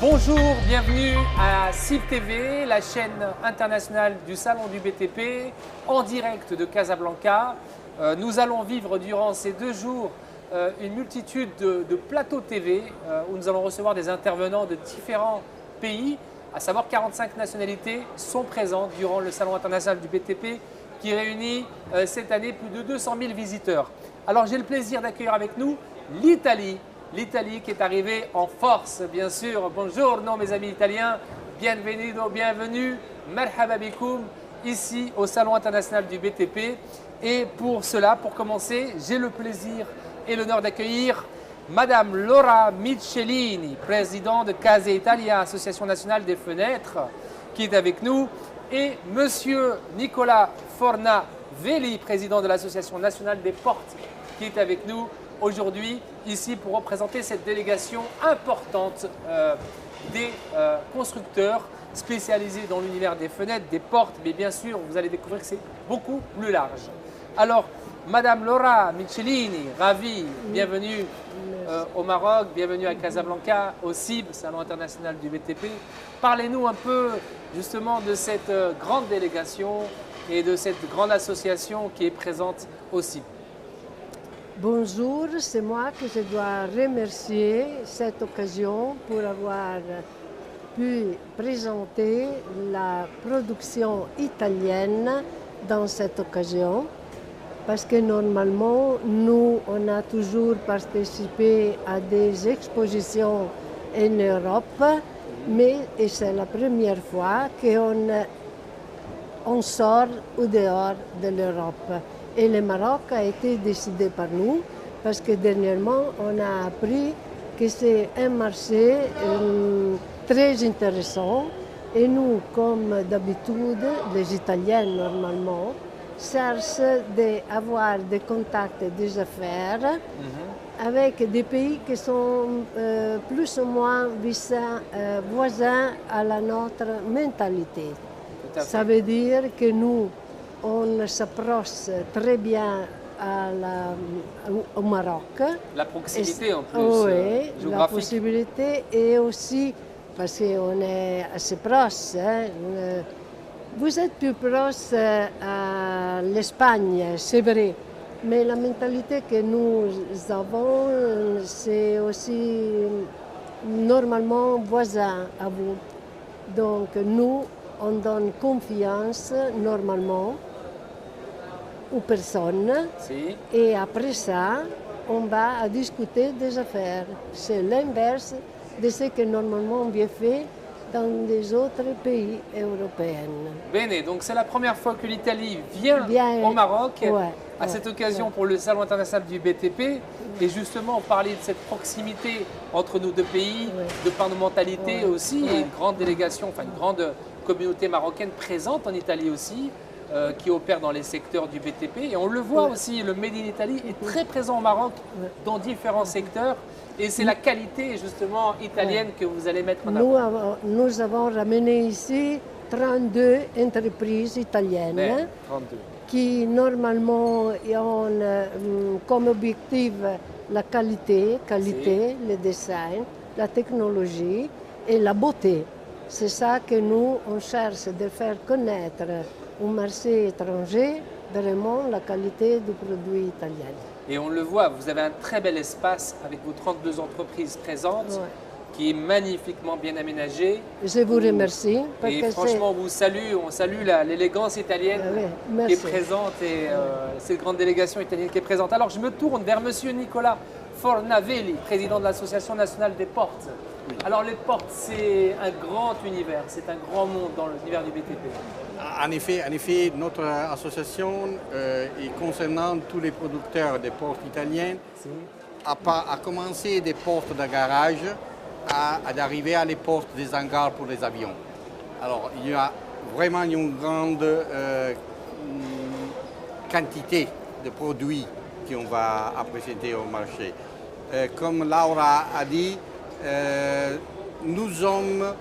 Bonjour, bienvenue à CIB TV, la chaîne internationale du Salon du BTP, en direct de Casablanca. Nous allons vivre durant ces 2 jours une multitude de plateaux TV où nous allons recevoir des intervenants de différents pays, à savoir 45 nationalités sont présentes durant le Salon international du BTP qui réunit cette année plus de 200 000 visiteurs. Alors j'ai le plaisir d'accueillir avec nous l'Italie. L'Italie qui est arrivée en force, bien sûr. Bonjour, non, mes amis italiens. Bienvenido, bienvenue. Merhaba bikoum, ici au Salon international du BTP. Et pour cela, pour commencer, j'ai le plaisir et l'honneur d'accueillir Madame Laura Michelini, présidente de Case Italia, Association nationale des fenêtres, qui est avec nous, et Monsieur Nicola Fornavelli, président de l'Association nationale des portes, qui est avec nous aujourd'hui, ici pour représenter cette délégation importante des constructeurs spécialisés dans l'univers des fenêtres, des portes, mais bien sûr, vous allez découvrir que c'est beaucoup plus large. Alors, Madame Laura Michelini, ravie, bienvenue au Maroc, bienvenue à Casablanca, au CIB, Salon international du BTP. Parlez-nous un peu justement de cette grande délégation et de cette grande association qui est présente au CIB. Bonjour, c'est moi que je dois remercier cette occasion pour avoir pu présenter la production italienne dans cette occasion. Parce que normalement, nous, on a toujours participé à des expositions en Europe, mais c'est la première fois qu'on sort au dehors de l'Europe. Et le Maroc a été décidé par nous parce que dernièrement, on a appris que c'est un marché très intéressant. Et nous, comme d'habitude, les Italiens normalement, cherchent d'avoir des contacts, des affaires avec des pays qui sont plus ou moins voisins à la notre mentalité. Ça veut dire que nous, on s'approche très bien au Maroc. La proximité en plus oui, géographique. La possibilité et aussi parce qu'on est assez proche. Vous êtes plus proche à l'Espagne, c'est vrai, mais la mentalité que nous avons, c'est aussi normalement voisin à vous. Donc nous, on donne confiance normalement aux personnes et après ça, on va discuter des affaires. C'est l'inverse de ce que normalement on vient faire dans des autres pays européens. Bene, donc c'est la première fois que l'Italie vient au Maroc à cette occasion pour le Salon international du BTP. Et justement, on parlait de cette proximité entre nos deux pays, de par nos mentalités aussi, et une grande délégation, enfin une grande communauté marocaine présente en Italie aussi, qui opère dans les secteurs du BTP. Et on le voit aussi, le Made in Italy est très présent au Maroc dans différents secteurs. Et c'est la qualité justement italienne que vous allez mettre en avant. Nous avons ramené ici 32 entreprises italiennes 32. Qui normalement ont comme objectif la qualité, le design, la technologie et la beauté. C'est ça que nous, on cherche de faire connaître au marché étranger, vraiment la qualité du produit italien. Et on le voit, vous avez un très bel espace avec vos 32 entreprises présentes, qui est magnifiquement bien aménagé. Je vous remercie. Et franchement, on salue l'élégance italienne qui est présente et cette grande délégation italienne qui est présente. Alors je me tourne vers Monsieur Nicola Fornavelli, président de l'Association nationale des portes. Alors les portes, c'est un grand univers, c'est un grand monde dans l'univers du BTP. En effet, notre association, et concernant tous les producteurs des portes italiennes, a commencé des portes de garage à d'arriver à les portes des hangars pour les avions. Alors, il y a vraiment une grande quantité de produits qu'on va présenter au marché. Comme Laura a dit, nous sommes,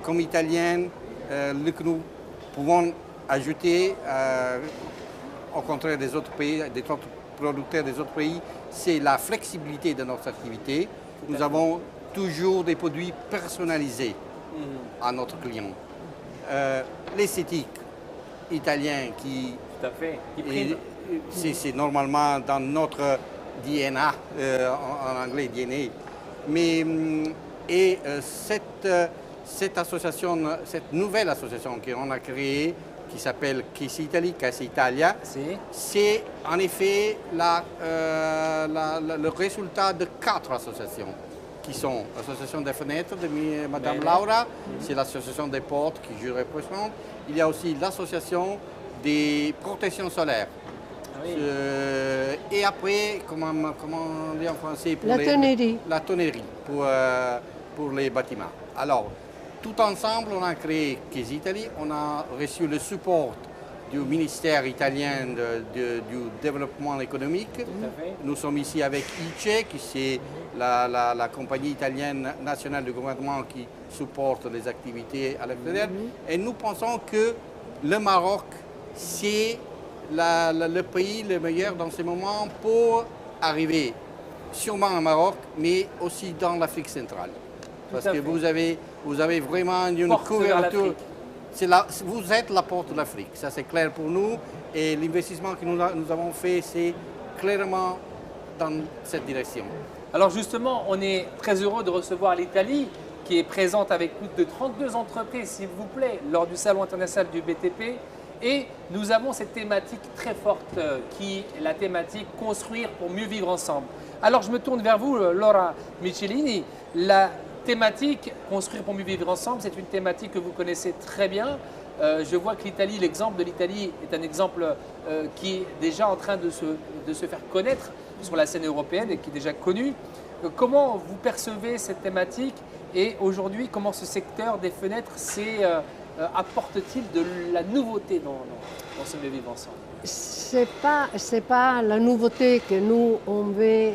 comme Italiens, que nous pouvons ajouter, au contraire des autres pays, des autres producteurs des autres pays, c'est la flexibilité de notre activité. Nous avons toujours des produits personnalisés à notre client. L'esthétique italienne qui Tout à fait. Qui prime. c'est normalement dans notre DNA, en anglais DNA. Mais cette association, cette nouvelle association qu'on a créée, qui s'appelle Casa Italy, Casa Italia, c'est en effet le résultat de 4 associations, qui sont l'association des fenêtres de Madame Laura, c'est l'association des portes que je représente, il y a aussi l'association des protections solaires. Oui. Et après, comment on dit en français, La tonnerie. La tonnerie pour les bâtiments. Alors, tout ensemble, on a créé Casa Italy, on a reçu le support du ministère italien du développement économique. Nous sommes ici avec ICE, qui c'est la compagnie italienne nationale du gouvernement qui supporte les activités à l'extérieur. Et nous pensons que le Maroc, c'est le pays le meilleur dans ce moment pour arriver sûrement au Maroc, mais aussi dans l'Afrique centrale. Parce que vous avez vraiment une couverture. Vous êtes la porte de l'Afrique, ça c'est clair pour nous. Et l'investissement que nous avons fait, c'est clairement dans cette direction. Alors justement, on est très heureux de recevoir l'Italie, qui est présente avec plus de 32 entreprises, s'il vous plaît, lors du Salon international du BTP. Et nous avons cette thématique très forte qui est la thématique « Construire pour mieux vivre ensemble ». Alors je me tourne vers vous, Laura Michelini. La thématique « Construire pour mieux vivre ensemble », c'est une thématique que vous connaissez très bien. Je vois que l'Italie, l'exemple de l'Italie est un exemple qui est déjà en train de se faire connaître sur la scène européenne et qui est déjà connu. Comment vous percevez cette thématique et aujourd'hui, comment ce secteur des fenêtres apporte-t-il de la nouveauté dans ce mieux vivre ensemble? C'est pas la nouveauté que nous on veut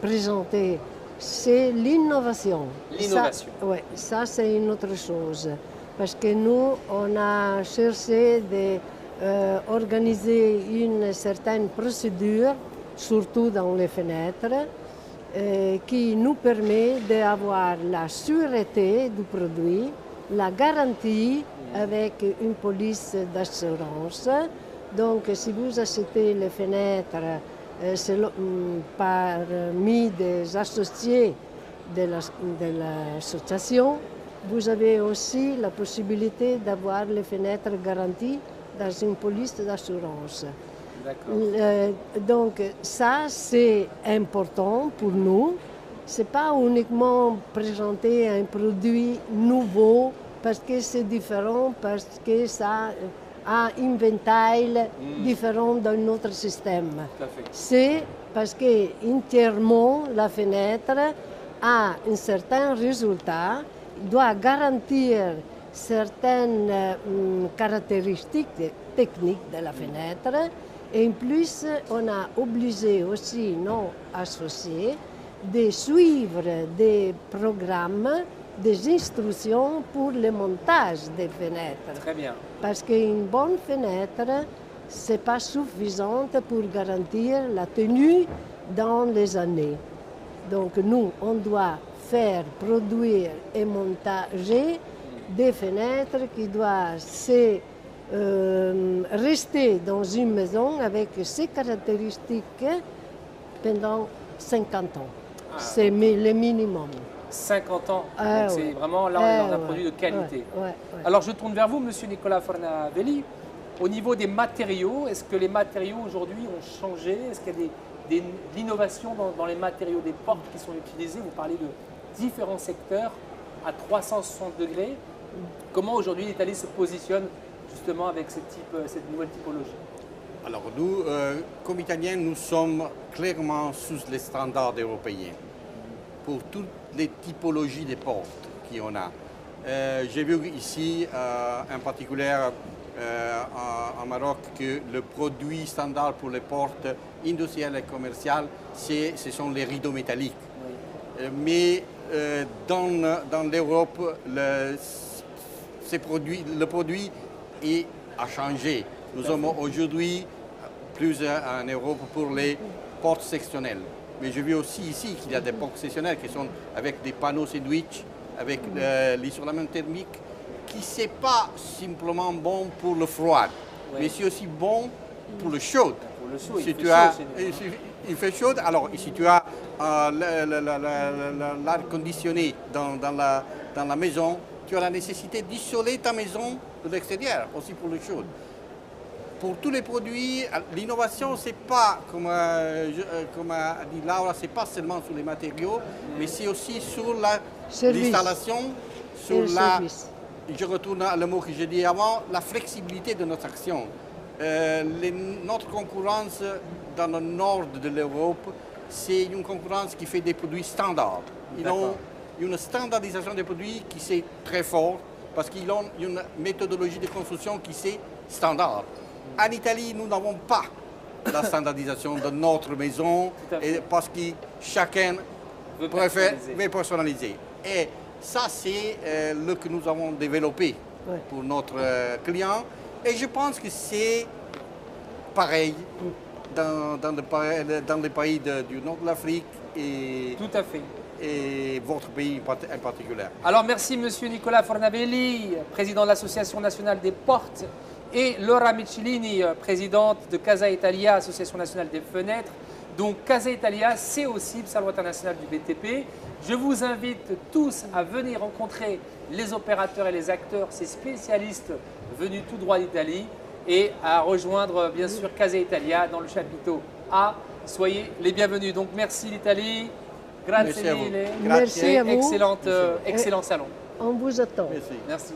présenter, c'est l'innovation. L'innovation. Oui, ça c'est une autre chose. Parce que nous, on a cherché d'organiser une certaine procédure, surtout dans les fenêtres, qui nous permet d'avoir la sûreté du produit, la garantie avec une police d'assurance. Donc, si vous achetez les fenêtres parmi des associés de l'association, vous avez aussi la possibilité d'avoir les fenêtres garanties dans une police d'assurance. Donc, ça, c'est important pour nous. Ce n'est pas uniquement présenter un produit nouveau parce que c'est différent, parce que ça a un éventail différent dans notre système. C'est parce que entièrement la fenêtre a un certain résultat, doit garantir certaines caractéristiques techniques de la fenêtre. Et en plus, on a obligé aussi nos associés de suivre des programmes, des instructions pour le montage des fenêtres. Très bien. Parce qu'une bonne fenêtre, ce n'est pas suffisant pour garantir la tenue dans les années. Donc nous, on doit faire produire et monter des fenêtres qui doivent rester dans une maison avec ces caractéristiques pendant 50 ans. C'est le minimum. 50 ans, c'est vraiment là on est dans un produit de qualité. Alors je tourne vers vous, monsieur Nicolas Fornavelli. Au niveau des matériaux, est-ce que les matériaux aujourd'hui ont changé? Est-ce qu'il y a de l'innovation dans les matériaux des portes qui sont utilisés? Vous parlez de différents secteurs à 360 degrés. Comment aujourd'hui l'Italie se positionne justement avec cette nouvelle typologie? Alors nous, comme Italiens, nous sommes clairement sous les standards européens pour toutes les typologies des portes qu'on a. J'ai vu ici en particulier en Maroc que le produit standard pour les portes industrielles et commerciales, ce sont les rideaux métalliques. Oui. Mais dans l'Europe, le produit a changé. Nous sommes aujourd'hui plus en Europe pour les portes sectionnelles. Mais je vis aussi ici qu'il y a des professionnels qui sont avec des panneaux sandwich, avec l'isolement thermique, qui c'est pas simplement bon pour le froid, mais c'est aussi bon pour le chaud. Pour le chaud, Si il tu fait as, chaud chez nous, hein. il fait chaud, alors si tu as l'air conditionné dans la maison, tu as la nécessité d'isoler ta maison de l'extérieur, aussi pour le chaud. Pour tous les produits, l'innovation, c'est pas, comme a dit Laura, c'est pas seulement sur les matériaux, mais c'est aussi sur l'installation, sur service. je retourne à le mot que j'ai dit avant, la flexibilité de notre action. Notre concurrence dans le nord de l'Europe, c'est une concurrence qui fait des produits standards. Ils ont une standardisation des produits qui c'est très fort parce qu'ils ont une méthodologie de construction qui c'est standard. En Italie, nous n'avons pas la standardisation de notre maison parce que chacun préfère personnaliser. Et ça, c'est ce que nous avons développé pour notre client. Et je pense que c'est pareil dans les pays du nord de l'Afrique et, Tout à fait. et votre pays en particulier. Alors merci Monsieur Nicola Fornavelli, président de l'Association nationale des portes, et Laura Michelini, présidente de Casa Italia, Association nationale des fenêtres. Donc Casa Italia, c'est aussi le Salon international du BTP. Je vous invite tous à venir rencontrer les opérateurs et les acteurs, ces spécialistes venus tout droit d'Italie, et à rejoindre bien sûr Casa Italia dans le chapiteau A. Soyez les bienvenus. Donc merci l'Italie, grazie Merci à vous. mille, Merci à vous. excellent salon. On vous attend. Merci. Merci.